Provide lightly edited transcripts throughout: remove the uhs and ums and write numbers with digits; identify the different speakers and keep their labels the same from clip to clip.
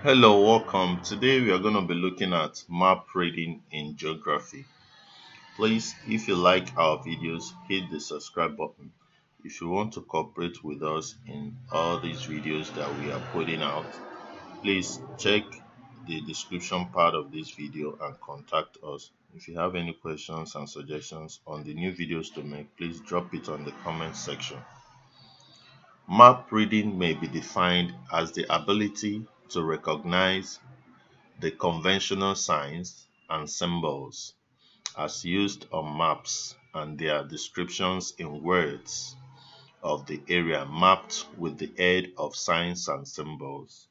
Speaker 1: Hello, welcome. Today we are going to be looking at map reading in geography. Please, if you like our videos, hit the subscribe button. If you want to cooperate with us in all these videos that we are putting out, please check the description part of this video and contact us. If you have any questions and suggestions on the new videos to make, please drop it on the comment section. Map reading may be defined as the ability to recognize the conventional signs and symbols as used on maps and their descriptions in words of the area mapped with the aid of signs and symbols.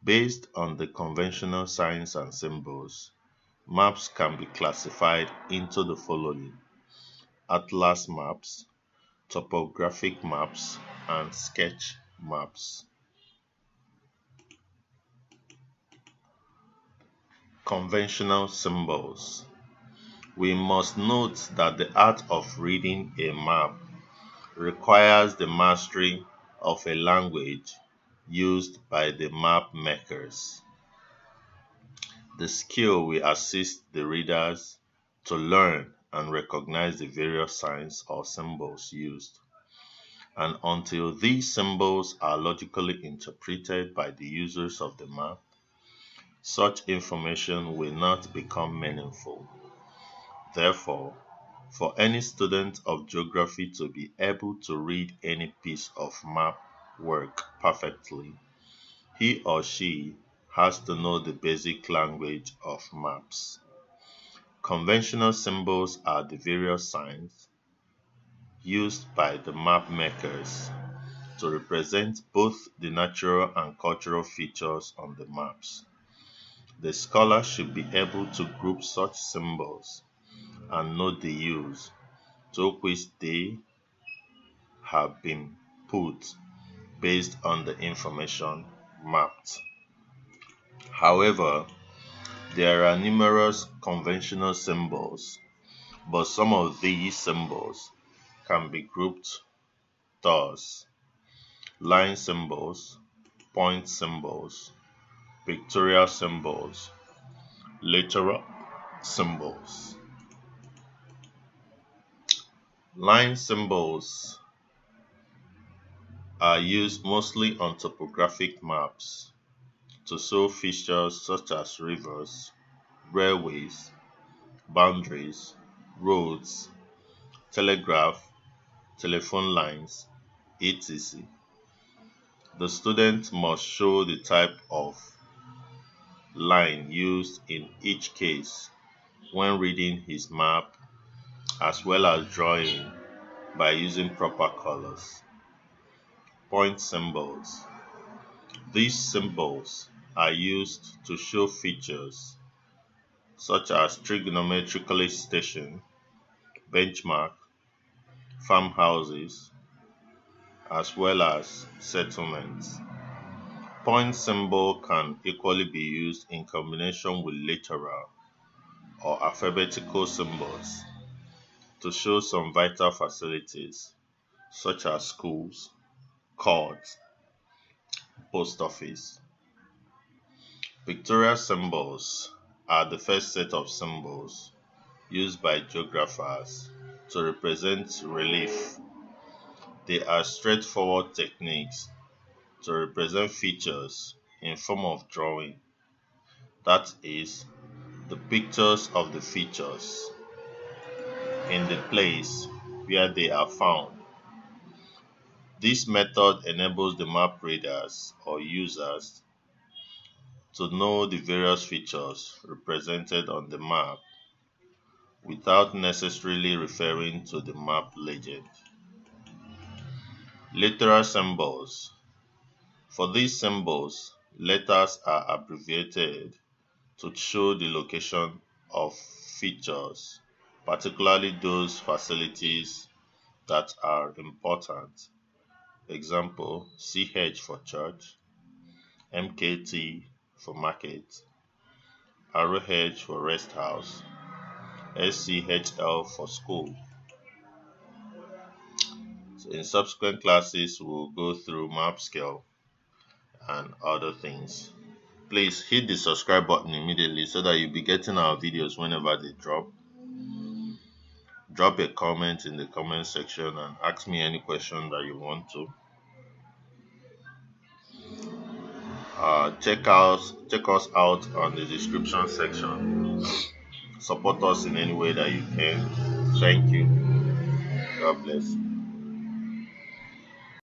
Speaker 1: Based on the conventional signs and symbols, maps can be classified into the following: atlas maps, topographic maps, and sketch maps. Conventional symbols. We must note that the art of reading a map requires the mastery of a language used by the map makers. The skill will assist the readers to learn and recognize the various signs or symbols used. And until these symbols are logically interpreted by the users of the map, such information will not become meaningful. Therefore, for any student of geography to be able to read any piece of map work perfectly, he or she has to know the basic language of maps. Conventional symbols are the various signs used by the map makers to represent both the natural and cultural features on the maps. The scholar should be able to group such symbols and note the use to which they have been put based on the information mapped. However, there are numerous conventional symbols, but some of these symbols can be grouped thus: line symbols, point symbols, pictorial symbols, literal symbols. Line symbols are used mostly on topographic maps to show features such as rivers, railways, boundaries, roads, telegraph, telephone lines, etc. The student must show the type of line used in each case when reading his map, as well as drawing by using proper colors. Point symbols. These symbols are used to show features such as trigonometrically station, benchmark, farmhouses, as well as settlements. Point symbol can equally be used in combination with literal or alphabetical symbols to show some vital facilities such as schools, courts, post office. Pictorial symbols are the first set of symbols used by geographers to represent relief. They are straightforward techniques to represent features in form of drawing, that is, the pictures of the features in the place where they are found. This method enables the map readers or users to know the various features represented on the map without necessarily referring to the map legend. Literal symbols. For these symbols, letters are abbreviated to show the location of features, particularly those facilities that are important. Example, CH for church, MKT for market, RH for rest house, SCHL for school. So in subsequent classes, we'll go through map scale and other things. Please hit the subscribe button immediately so that you'll be getting our videos whenever they drop. Drop a comment in the comment section and ask me any question that you want to. Check us out on the description section. Support us in any way that you can. Thank you. God bless.